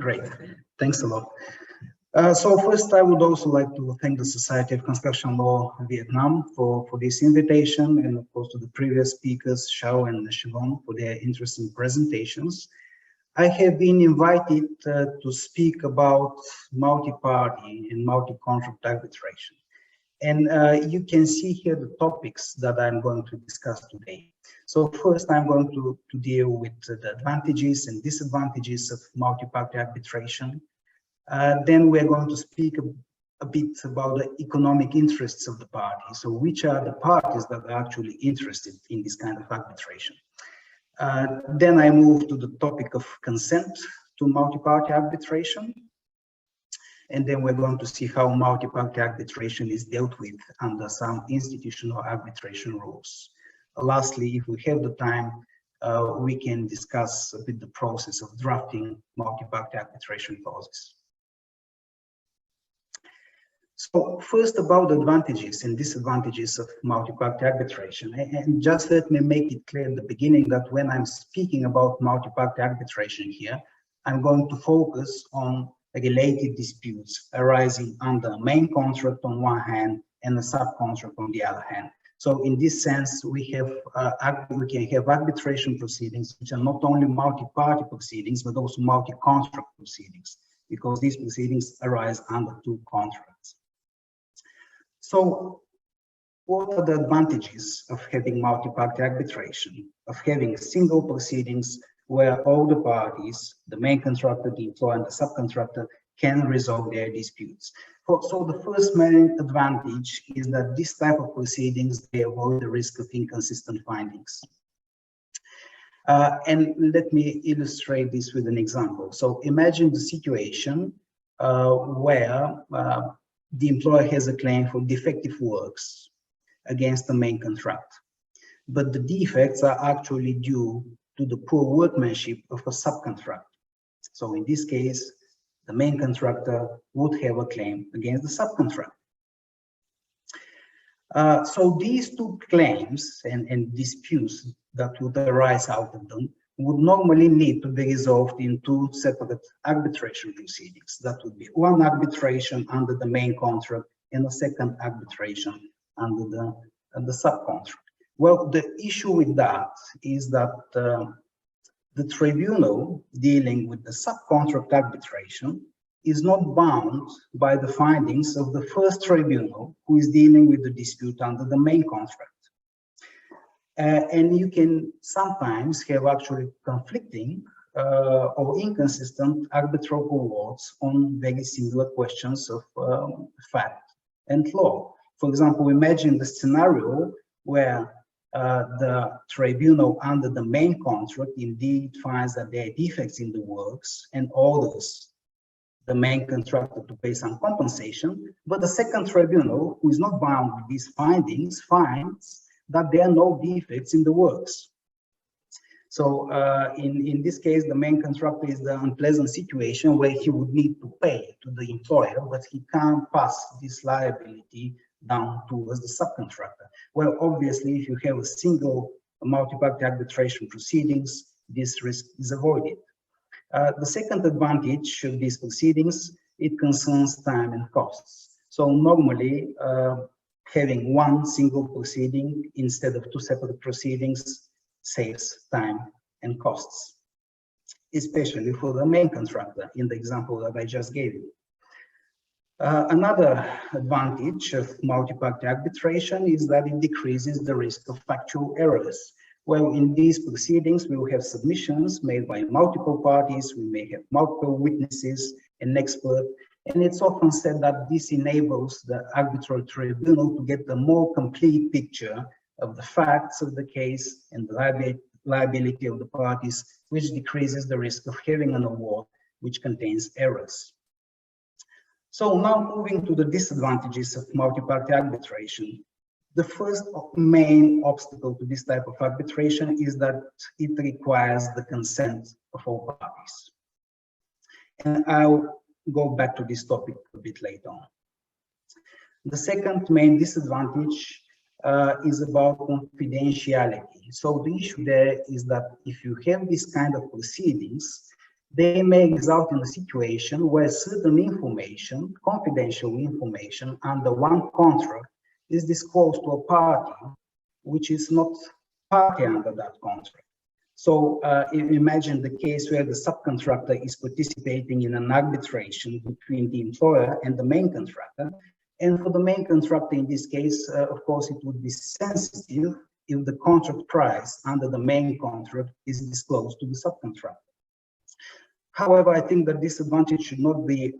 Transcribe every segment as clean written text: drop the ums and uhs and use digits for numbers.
Great, thanks a lot. So first, I would also like to thank the Society of Construction Law Vietnam for this invitation, and of course to the previous speakers, Xiao and Siobhan, for their interesting presentations. I have been invited to speak about multi-party and multi-contract arbitration. And you can see here the topics that I'm going to discuss today. So first, I'm going to deal with the advantages and disadvantages of multi-party arbitration. Then we're going to speak a bit about the economic interests of the parties. So which are the parties that are actually interested in this kind of arbitration? Then I move to the topic of consent to multi-party arbitration. And then we're going to see how multi-party arbitration is dealt with under some institutional arbitration rules. Lastly, if we have the time, we can discuss a bit the process of drafting multi-party arbitration clauses. So first, about the advantages and disadvantages of multi-party arbitration. And just let me make it clear at the beginning that when I'm speaking about multi-party arbitration here, I'm going to focus on related disputes arising under a main contract on one hand and a subcontract on the other hand. So in this sense, we can have arbitration proceedings which are not only multi-party proceedings, but also multi-contract proceedings, because these proceedings arise under two contracts. So what are the advantages of having multi-party arbitration, of having single proceedings where all the parties, the main contractor, the employer, and the subcontractor, can resolve their disputes? So the first main advantage is that this type of proceedings, they avoid the risk of inconsistent findings. And let me illustrate this with an example. So imagine the situation where the employer has a claim for defective works against the main contract, but the defects are actually due to the poor workmanship of a subcontract. So in this case, the main contractor would have a claim against the subcontract. So these two claims and disputes that would arise out of them would normally need to be resolved in two separate arbitration proceedings. That would be one arbitration under the main contract and a second arbitration under the subcontract. Well, the issue with that is that the tribunal dealing with the subcontract arbitration is not bound by the findings of the first tribunal who is dealing with the dispute under the main contract. And you can sometimes have actually conflicting or inconsistent arbitral awards on very similar questions of fact and law. For example, imagine the scenario where the tribunal under the main contract indeed finds that there are defects in the works and orders the main contractor to pay some compensation, but the second tribunal, who is not bound with these findings, finds that there are no defects in the works. So in this case, the main contractor is the unpleasant situation where he would need to pay to the employer, but he can't pass this liability down towards the subcontractor. Well, obviously, if you have a single multi-party arbitration proceedings, this risk is avoided. The second advantage of these proceedings, it concerns time and costs. So normally, having one single proceeding instead of two separate proceedings saves time and costs, especially for the main contractor in the example that I just gave you. Another advantage of multi-party arbitration is that it decreases the risk of factual errors. Well, in these proceedings, we will have submissions made by multiple parties, we may have multiple witnesses, an expert, and it's often said that this enables the arbitral tribunal to get a more complete picture of the facts of the case and the liability of the parties, which decreases the risk of having an award which contains errors. So now moving to the disadvantages of multi-party arbitration. The first main obstacle to this type of arbitration is that it requires the consent of all parties. And I'll go back to this topic a bit later on. The second main disadvantage is about confidentiality. So the issue there is that if you have this kind of proceedings, they may result in a situation where certain information, confidential information under one contract is disclosed to a party which is not party under that contract. So imagine the case where the subcontractor is participating in an arbitration between the employer and the main contractor. And for the main contractor in this case, of course, it would be sensitive if the contract price under the main contract is disclosed to the subcontractor. However, I think that this advantage should not be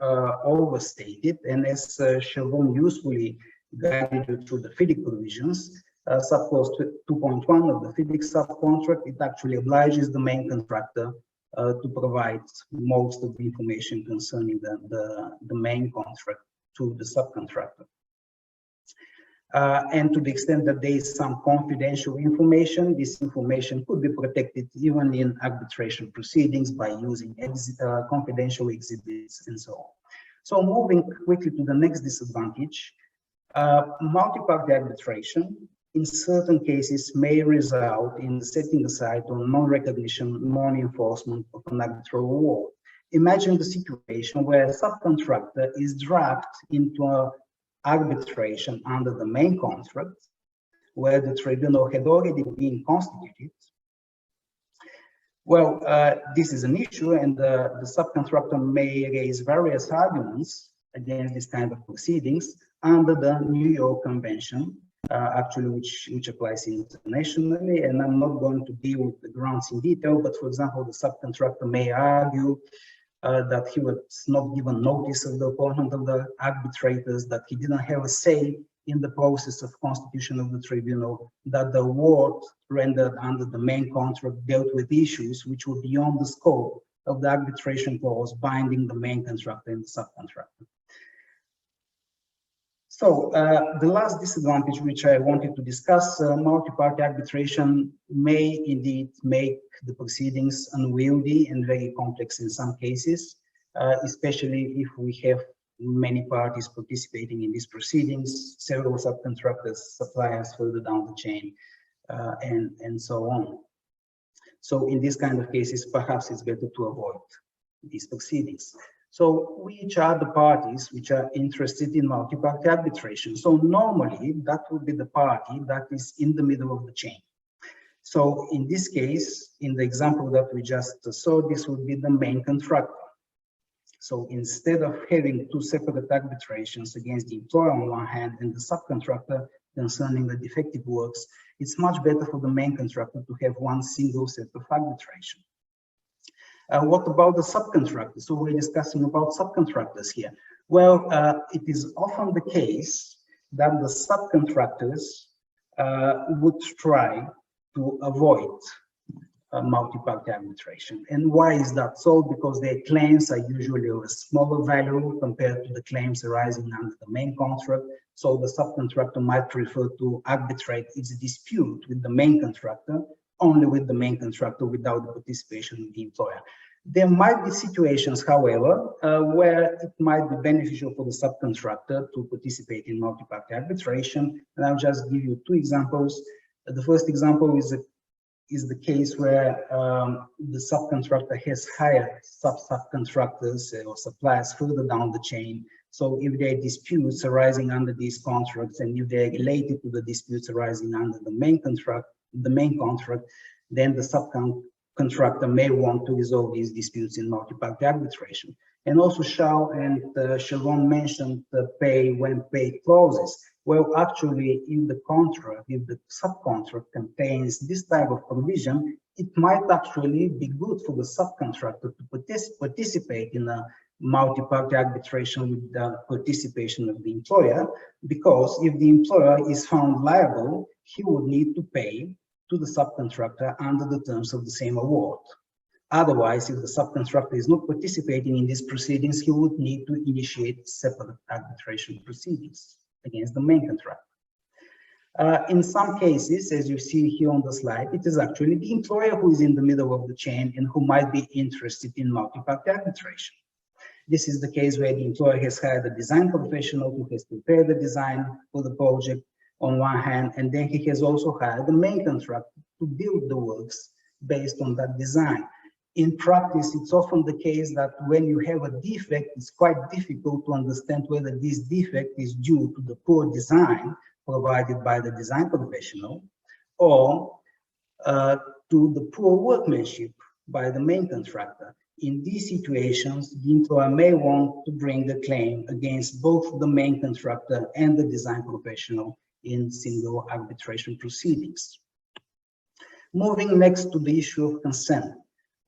overstated, and as Siobhan usefully guided you through the FIDIC provisions, subclause 2.1 of the FIDIC subcontract, it actually obliges the main contractor to provide most of the information concerning the main contract to the subcontractor. And to the extent that there is some confidential information, this information could be protected even in arbitration proceedings by using confidential exhibits and so on. So moving quickly to the next disadvantage, multi-party arbitration in certain cases may result in setting aside or non-recognition, non-enforcement of an arbitral award. Imagine the situation where a subcontractor is dragged into an arbitration under the main contract, where the tribunal had already been constituted. Well, this is an issue, and the subcontractor may raise various arguments against this kind of proceedings under the New York Convention, actually which applies internationally, and I'm not going to deal with the grounds in detail, but for example, the subcontractor may argue that he was not given notice of the appointment of the arbitrators, that he didn't have a say in the process of constitution of the tribunal, that the award rendered under the main contract dealt with issues which were beyond the scope of the arbitration clause binding the main contractor and the subcontractor. So the last disadvantage which I wanted to discuss, multi-party arbitration may indeed make the proceedings unwieldy and very complex in some cases, especially if we have many parties participating in these proceedings, several subcontractors, suppliers further down the chain, and so on. So in these kind of cases, perhaps it's better to avoid these proceedings. So which are the parties which are interested in multi-party arbitration? So normally that would be the party that is in the middle of the chain. So in this case, in the example that we just saw, this would be the main contractor. So instead of having two separate arbitrations against the employer on one hand and the subcontractor concerning the defective works, it's much better for the main contractor to have one single set of arbitration. What about the subcontractors? So we're discussing about subcontractors here. Well, it is often the case that the subcontractors would try to avoid multi-party arbitration. And why is that so? Because their claims are usually of a smaller value compared to the claims arising under the main contract. So the subcontractor might prefer to arbitrate its dispute with the main contractor, only with the main contractor without the participation of the employer. There might be situations, however, where it might be beneficial for the subcontractor to participate in multi-party arbitration. And I'll just give you two examples. The first example is the case where the subcontractor has hired subcontractors or suppliers further down the chain. So if there are disputes arising under these contracts, and if they're related to the disputes arising under the main contract, then the subcontractor may want to resolve these disputes in multi-party arbitration. And also Shao and Siobhan mentioned the pay when paid clauses. Well, actually, if the subcontract contains this type of provision, it might actually be good for the subcontractor to participate in a multi-party arbitration with the participation of the employer, because if the employer is found liable, he would need to pay to the subcontractor under the terms of the same award. Otherwise, if the subcontractor is not participating in these proceedings, he would need to initiate separate arbitration proceedings against the main contractor. In some cases, as you see here on the slide, it is actually the employer who is in the middle of the chain and who might be interested in multi-party arbitration. This is the case where the employer has hired a design professional who has prepared the design for the project on one hand, and then he has also hired the main contractor to build the works based on that design. In practice, it's often the case that when you have a defect, it's quite difficult to understand whether this defect is due to the poor design provided by the design professional or to the poor workmanship by the main contractor. In these situations, the employer may want to bring the claim against both the main contractor and the design professional in single arbitration proceedings. Moving next to the issue of consent.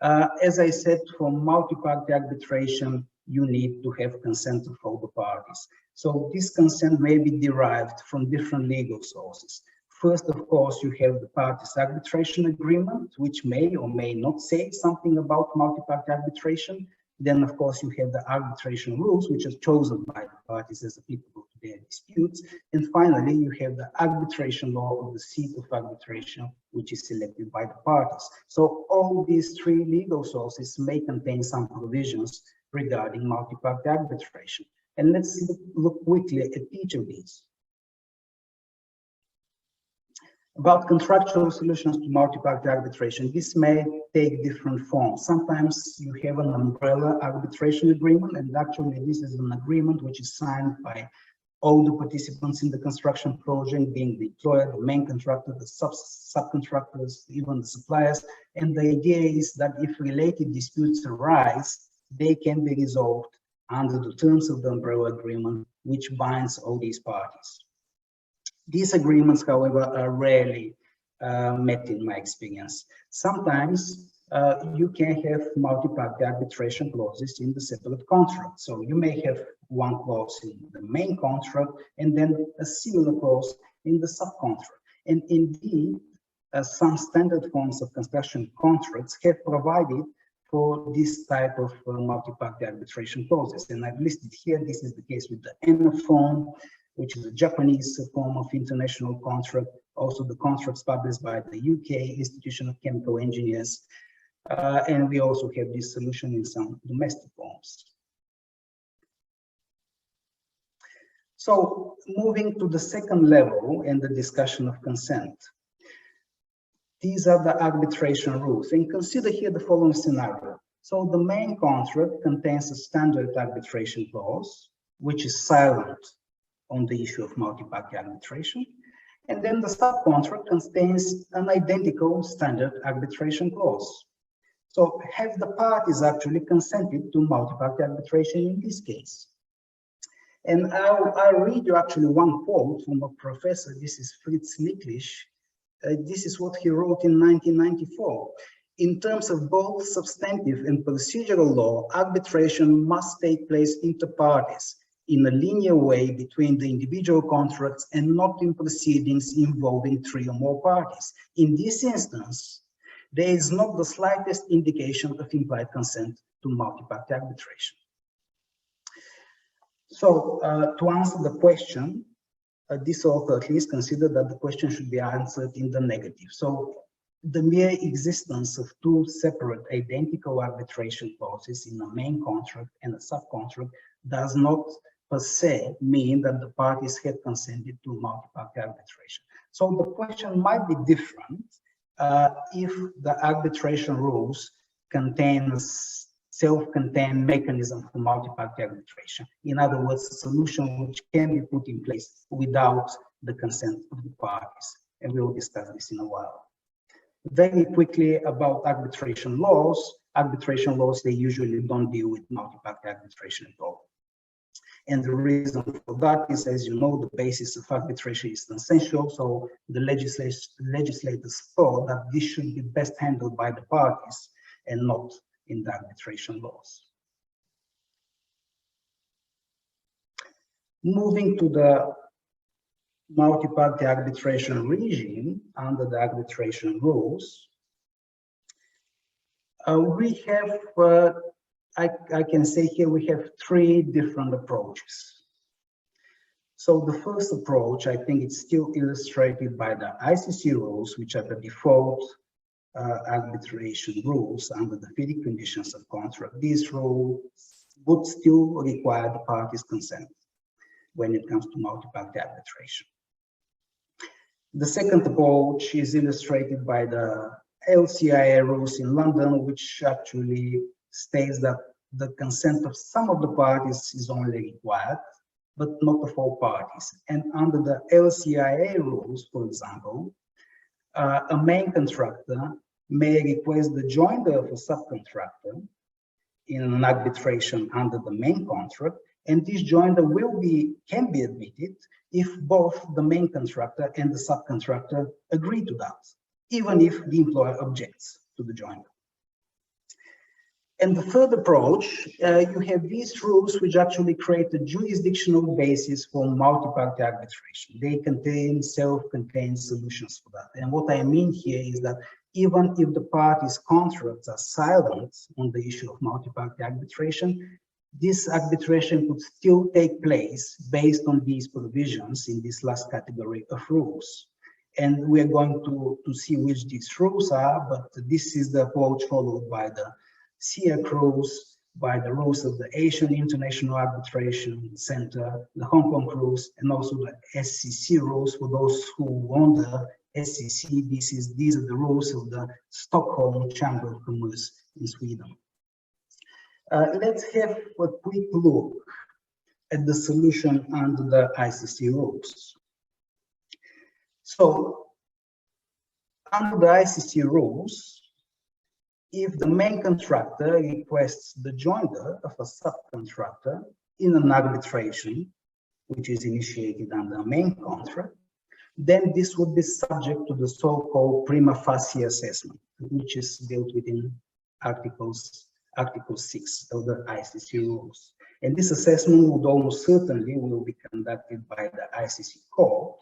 As I said, for multi-party arbitration, you need to have consent of all the parties. So this consent may be derived from different legal sources. First, of course, you have the parties' arbitration agreement, which may or may not say something about multi-party arbitration. Then, of course, you have the arbitration rules, which are chosen by the parties as applicable to their disputes. And finally, you have the arbitration law of the seat of arbitration, which is selected by the parties. So all these three legal sources may contain some provisions regarding multi-party arbitration. And let's look quickly at each of these. About contractual solutions to multi-party arbitration, this may take different forms. Sometimes you have an umbrella arbitration agreement, and actually this is an agreement which is signed by all the participants in the construction project, being the employer, the main contractor, the subcontractors, even the suppliers. And the idea is that if related disputes arise, they can be resolved under the terms of the umbrella agreement, which binds all these parties. These agreements, however, are rarely met in my experience. Sometimes you can have multi-party arbitration clauses in the separate contract. So you may have one clause in the main contract and then a similar clause in the subcontract. And indeed, some standard forms of construction contracts have provided for this type of multi-party arbitration clauses. And I've listed here, this is the case with the ENA form, which is a Japanese form of international contract, also the contracts published by the UK Institution of Chemical Engineers, and we also have this solution in some domestic forms. So moving to the second level and the discussion of consent. These are the arbitration rules, and consider here the following scenario. So the main contract contains a standard arbitration clause, which is silent on the issue of multi-party arbitration. And then the subcontract contains an identical standard arbitration clause. So have the parties actually consented to multi-party arbitration in this case? And I'll read you actually one quote from a professor. This is Fritz Nicklisch. This is what he wrote in 1994. In terms of both substantive and procedural law, arbitration must take place inter partes, in a linear way between the individual contracts and not in proceedings involving three or more parties. In this instance, there is not the slightest indication of implied consent to multi-party arbitration. So to answer the question, this author at least considered that the question should be answered in the negative. So the mere existence of two separate identical arbitration clauses in a main contract and a subcontract does not per se mean that the parties have consented to multi-party arbitration. So the question might be different if the arbitration rules contain a self-contained mechanism for multi-party arbitration. In other words, a solution which can be put in place without the consent of the parties. And we will discuss this in a while. Very quickly about arbitration laws. Arbitration laws, they usually don't deal with multi-party arbitration at all. And the reason for that is, as you know, the basis of arbitration is consensual. So the legislators thought that this should be best handled by the parties and not in the arbitration laws. Moving to the multi-party arbitration regime under the arbitration rules, we have I can say here we have three different approaches. So the first approach, I think it's still illustrated by the ICC rules, which are the default arbitration rules under the FIDIC conditions of contract. These rules would still require the parties' consent when it comes to multi-party arbitration. The second approach is illustrated by the LCIA rules in London, which actually states that the consent of some of the parties is only required, but not of all parties. And under the LCIA rules, for example, a main contractor may request the joinder of a subcontractor in an arbitration under the main contract, and this joinder can be admitted if both the main contractor and the subcontractor agree to that, even if the employer objects to the joinder. And the third approach, you have these rules which actually create a jurisdictional basis for multi-party arbitration. They contain self-contained solutions for that. And what I mean here is that even if the parties' contracts are silent on the issue of multi-party arbitration, this arbitration could still take place based on these provisions in this last category of rules. And we are going to see which these rules are, but this is the approach followed by the SIAC rules, by the rules of the Asian International Arbitration Center, the Hong Kong rules, and also the SCC rules. For those who wonder, SCC, these are the rules of the Stockholm Chamber of Commerce in Sweden. Let's have a quick look at the solution under the ICC rules. So, under the ICC rules, if the main contractor requests the joinder of a subcontractor in an arbitration, which is initiated under a main contract, then this would be subject to the so-called prima facie assessment, which is dealt with in Article 6 of the ICC rules. And this assessment would almost certainly will be conducted by the ICC court,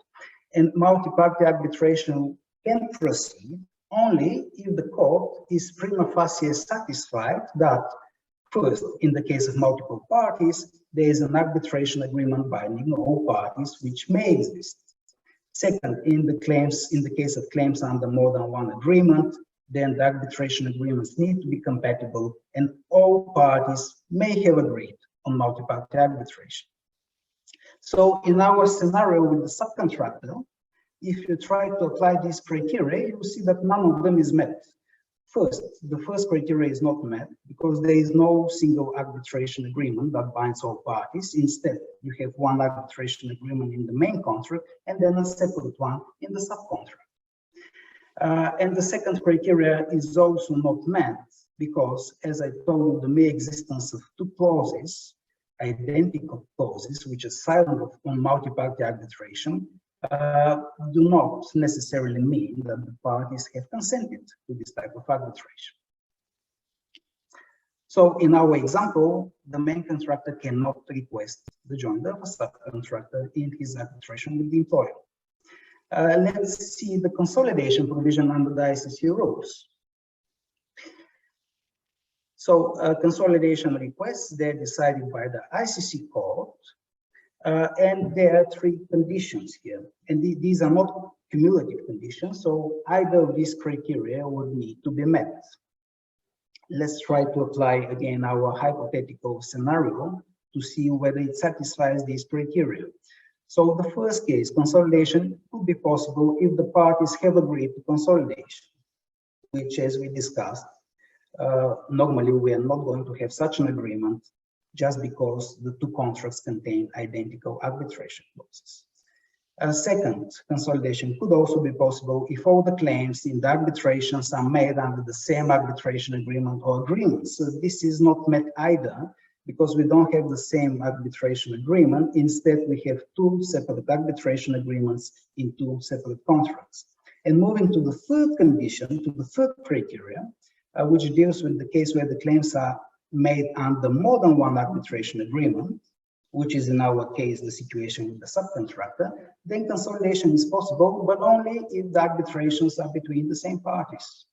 and multi-party arbitration can proceed only if the court is prima facie satisfied that, first, in the case of multiple parties, there is an arbitration agreement binding all parties which may exist. Second, in the case of claims under more than one agreement, then the arbitration agreements need to be compatible and all parties may have agreed on multi-party arbitration. So in our scenario with the subcontractor, if you try to apply these criteria, you will see that none of them is met. First, the first criteria is not met because there is no single arbitration agreement that binds all parties. Instead, you have one arbitration agreement in the main contract and then a separate one in the subcontract. And the second criteria is also not met because, as I told you, the mere existence of two clauses, identical clauses, which are silent on multi-party arbitration, do not necessarily mean that the parties have consented to this type of arbitration. So in our example, the main contractor cannot request the joinder of a subcontractor in his arbitration with the employer. Let's see the consolidation provision under the ICC rules. So consolidation requests, they're decided by the ICC court. And there are three conditions here, and these are not cumulative conditions, so either of these criteria would need to be met. Let's try to apply again our hypothetical scenario to see whether it satisfies these criteria. So the first case, consolidation, could be possible if the parties have agreed to consolidation, which, as we discussed, normally we are not going to have such an agreement just because the two contracts contain identical arbitration clauses. Second, consolidation could also be possible if all the claims in the arbitrations are made under the same arbitration agreement or agreements. So this is not met either because we don't have the same arbitration agreement. Instead, we have two separate arbitration agreements in two separate contracts. And moving to the third condition, to the third criteria, which deals with the case where the claims are made under more than one arbitration agreement, which is in our case the situation with the subcontractor, then consolidation is possible, but only if the arbitrations are between the same parties.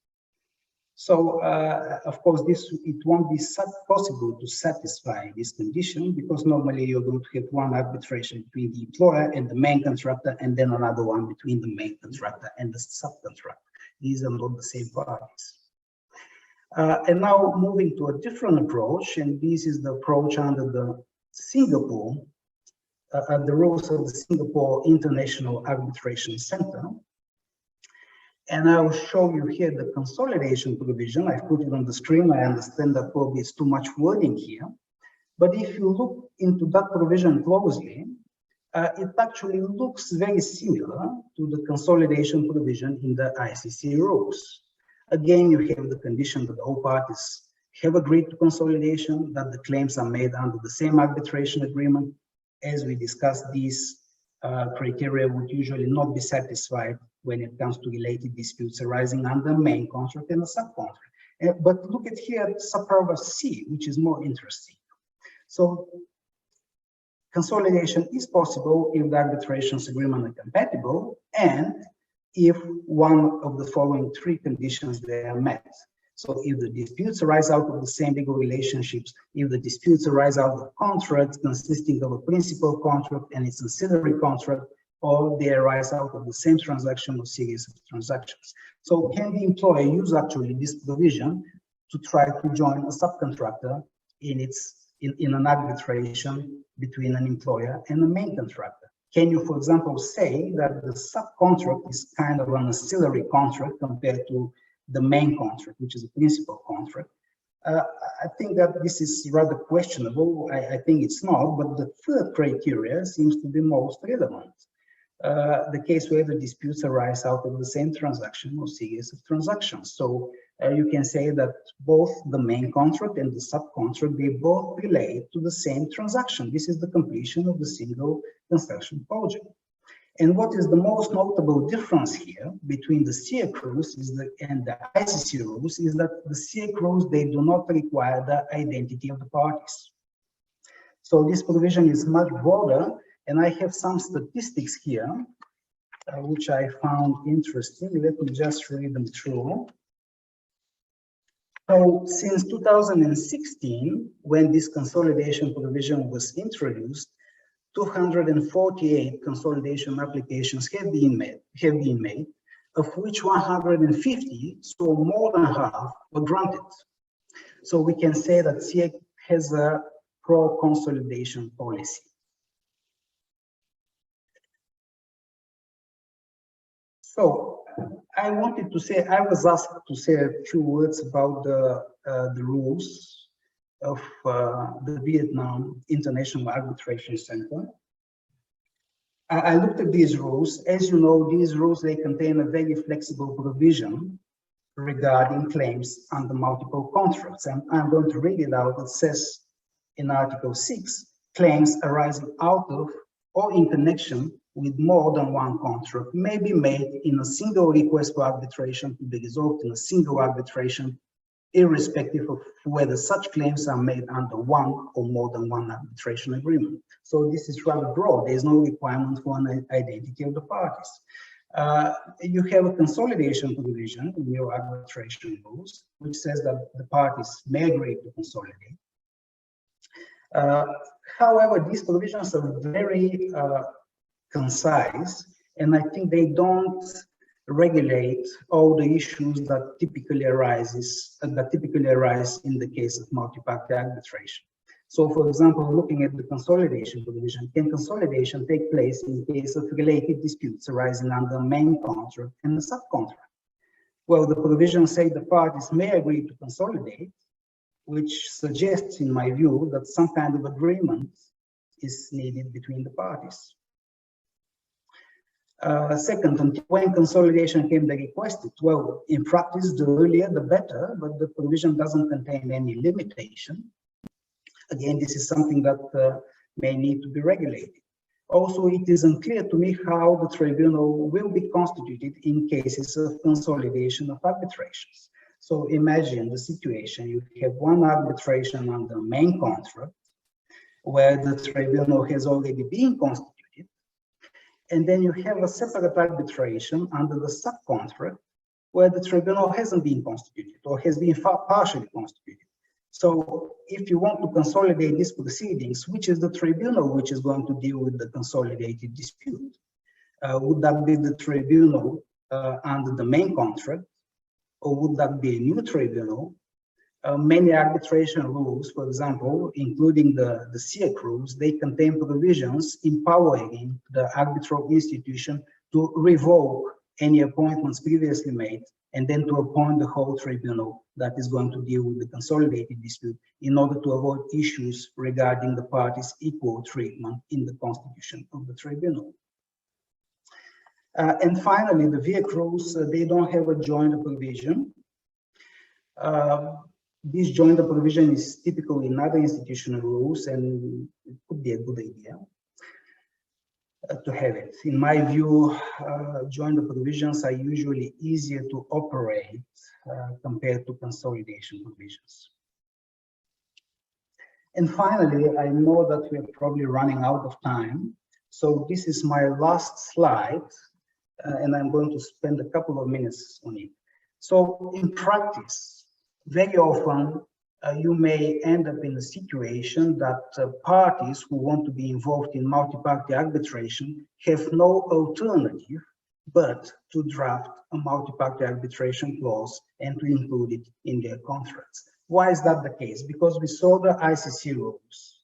So, of course, it won't be possible to satisfy this condition because normally you're going to have one arbitration between the employer and the main contractor, and then another one between the main contractor and the subcontractor. These are not the same parties. And now moving to a different approach, and this is the approach under the Singapore, the rules of the Singapore International Arbitration Center. And I will show you here the consolidation provision. I've put it on the screen. I understand that probably it's too much wording here. But if you look into that provision closely, it actually looks very similar to the consolidation provision in the ICC rules. Again, you have the condition that all parties have agreed to consolidation, that the claims are made under the same arbitration agreement. As we discussed, these criteria would usually not be satisfied when it comes to related disputes arising under main contract and a subcontract. But look at here, subparagraph C, which is more interesting. So consolidation is possible if the arbitrations agreement are compatible and if one of the following three conditions they are met. So if the disputes arise out of the same legal relationships, if the disputes arise out of contracts consisting of a principal contract and its ancillary contract, or they arise out of the same transaction or series of transactions. So can the employer use actually this provision to try to join a subcontractor in an arbitration between an employer and a main contractor? Can you, for example, say that the subcontract is kind of an ancillary contract compared to the main contract, which is a principal contract? I think that this is rather questionable. I think it's not, but the third criteria seems to be most relevant. The case where the disputes arise out of the same transaction or series of transactions. So you can say that both the main contract and the subcontract, they both relate to the same transaction. This is the completion of the single construction project. And what is the most notable difference here between the CIEC rules and the ICC rules is that the CIEC rules, they do not require the identity of the parties. So this provision is much broader, and I have some statistics here, which I found interesting. Let me just read them through. So since 2016, when this consolidation provision was introduced, 248 consolidation applications have been made, of which 150, so more than half, were granted. So we can say that CIEC has a pro-consolidation policy. So I wanted to say, I was asked to say a few words about the rules of the Vietnam International Arbitration Center. I looked at these rules. As you know, these rules, they contain a very flexible provision regarding claims under multiple contracts. And I'm going to read it out. It says in Article 6, claims arising out of or in connection with more than one contract may be made in a single request for arbitration to be resolved in a single arbitration, irrespective of whether such claims are made under one or more than one arbitration agreement. So this is rather broad. There is no requirement for an identity of the parties. You have a consolidation provision in your arbitration rules, which says that the parties may agree to consolidate. However, these provisions are very concise, and I think they don't regulate all the issues that typically arise in the case of multi-party arbitration. So, for example, looking at the consolidation provision, can consolidation take place in case of related disputes arising under a main contract and a subcontract? Well, the provisions say the parties may agree to consolidate, which suggests, in my view, that some kind of agreement is needed between the parties. Second, until when consolidation can be requested? Well, in practice, the earlier the better, but the provision doesn't contain any limitation. Again, this is something that may need to be regulated. Also, it is unclear to me how the tribunal will be constituted in cases of consolidation of arbitrations. So imagine the situation, you have one arbitration under main contract where the tribunal has already been constituted, and then you have a separate arbitration under the subcontract where the tribunal hasn't been constituted or has been partially constituted. So if you want to consolidate these proceedings, which is the tribunal which is going to deal with the consolidated dispute? Would that be the tribunal under the main contract, or would that be a new tribunal? Many arbitration rules, for example, including the CIEC rules, they contain provisions empowering the arbitral institution to revoke any appointments previously made, and then to appoint the whole tribunal that is going to deal with the consolidated dispute in order to avoid issues regarding the parties' equal treatment in the constitution of the tribunal. And finally, the VIEC rules, they don't have a joint provision. This joint provision is typical in other institutional rules, and it could be a good idea to have it. In my view, joint provisions are usually easier to operate compared to consolidation provisions. And finally, I know that we are probably running out of time, so this is my last slide, and I'm going to spend a couple of minutes on it. So in practice, very often you may end up in a situation that parties who want to be involved in multi-party arbitration have no alternative but to draft a multi-party arbitration clause and to include it in their contracts. Why is that the case? Because we saw the ICC rules,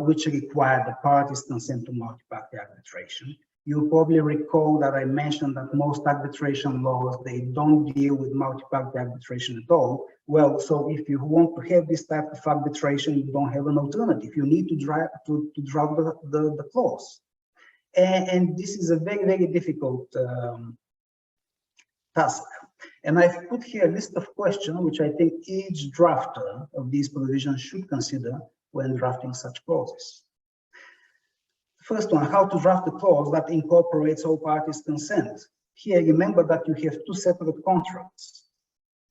which require the parties' consent to multi-party arbitration. You probably recall that I mentioned that most arbitration laws, they don't deal with multi-party arbitration at all. Well, so if you want to have this type of arbitration, you don't have an alternative. You need to draft the clause. And this is a very, very difficult task. And I've put here a list of questions which I think each drafter of these provisions should consider when drafting such clauses. First one, how to draft a clause that incorporates all parties' consent. Here, remember that you have two separate contracts.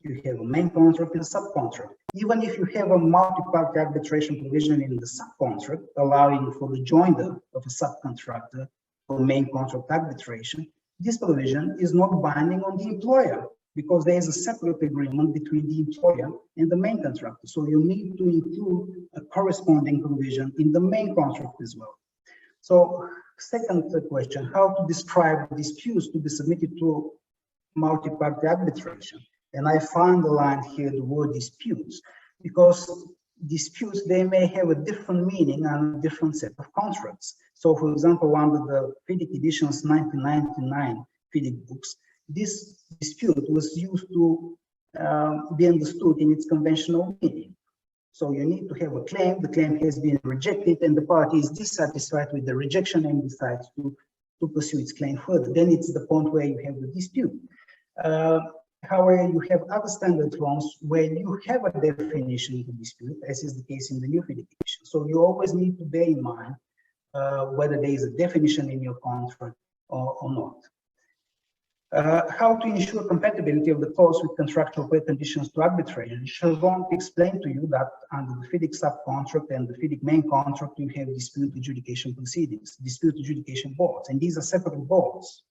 You have a main contract and a subcontract. Even if you have a multi-party arbitration provision in the subcontract, allowing for the joinder of a subcontractor for main contract arbitration, this provision is not binding on the employer because there is a separate agreement between the employer and the main contractor. So you need to include a corresponding provision in the main contract as well. So, second question, how to describe disputes to be submitted to multi-party arbitration. And I found the line here, the word disputes, because disputes, they may have a different meaning and a different set of contracts. So, for example, under the FIDIC editions 1999 FIDIC books, this dispute was used to be understood in its conventional meaning. So you need to have a claim, the claim has been rejected, and the party is dissatisfied with the rejection and decides to pursue its claim further. Then it's the point where you have the dispute. However, you have other standard forms where you have a definition of the dispute, as is the case in the new FIDIC edition. So you always need to bear in mind whether there is a definition in your contract or not. How to ensure compatibility of the clause with contractual preconditions to arbitration. Siobhan explained to you that under the FIDIC subcontract and the FIDIC main contract, you have dispute adjudication proceedings, dispute adjudication boards, and these are separate boards.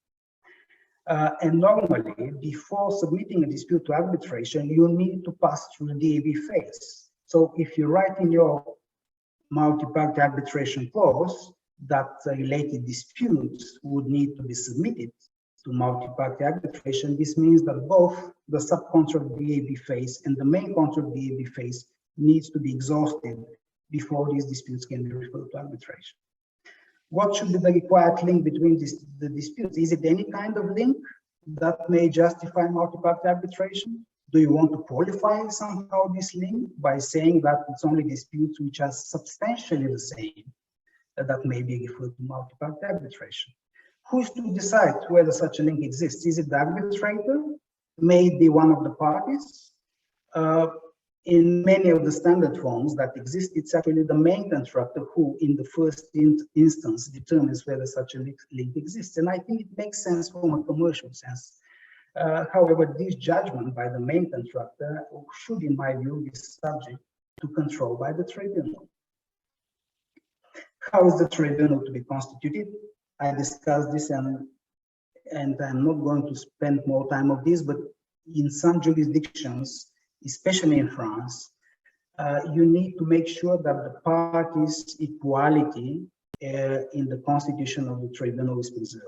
And normally, before submitting a dispute to arbitration, you need to pass through the DAB phase. So if you write in your multi-party arbitration clause that related disputes would need to be submitted to multi-party arbitration, this means that both the subcontract DAB phase and the main contract DAB phase needs to be exhausted before these disputes can be referred to arbitration. What should be the required link between the disputes? Is it any kind of link that may justify multi-party arbitration? Do you want to qualify somehow this link by saying that it's only disputes which are substantially the same that may be referred to multi-party arbitration? Who's to decide whether such a link exists? Is it the arbitrator? May it be one of the parties? In many of the standard forms that exist, it's actually the main contractor who, in the first instance, determines whether such a link exists. And I think it makes sense from a commercial sense. However, this judgment by the main contractor should, in my view, be subject to control by the tribunal. How is the tribunal to be constituted? I discussed this, and I'm not going to spend more time on this, but in some jurisdictions, especially in France, you need to make sure that the parties' equality in the constitution of the tribunal is preserved.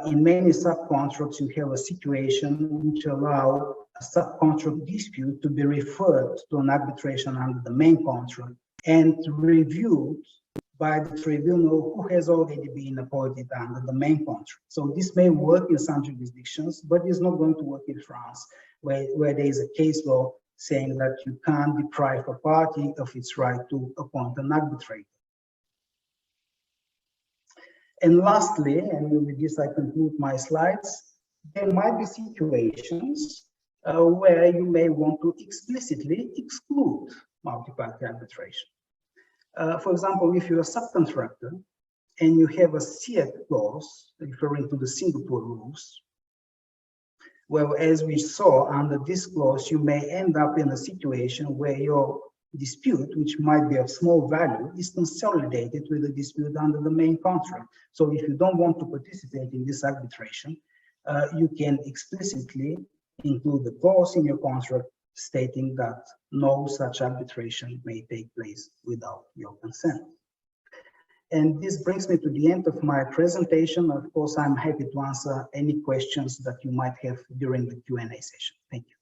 In many subcontracts, you have a situation which allow a subcontract dispute to be referred to an arbitration under the main contract and reviewed by the tribunal who has already been appointed under the main contract. So this may work in some jurisdictions, but it's not going to work in France, where there is a case law saying that you can't deprive a party of its right to appoint an arbitrator. And lastly, and with this I conclude my slides, there might be situations where you may want to explicitly exclude multi-party arbitration. For example, if you're a subcontractor and you have a SIAC clause referring to the Singapore rules, well, as we saw under this clause, you may end up in a situation where your dispute, which might be of small value, is consolidated with a dispute under the main contract. So if you don't want to participate in this arbitration, you can explicitly include the clause in your contract stating that no such arbitration may take place without your consent. And this brings me to the end of my presentation. Of course, I'm happy to answer any questions that you might have during the Q&A session. Thank you.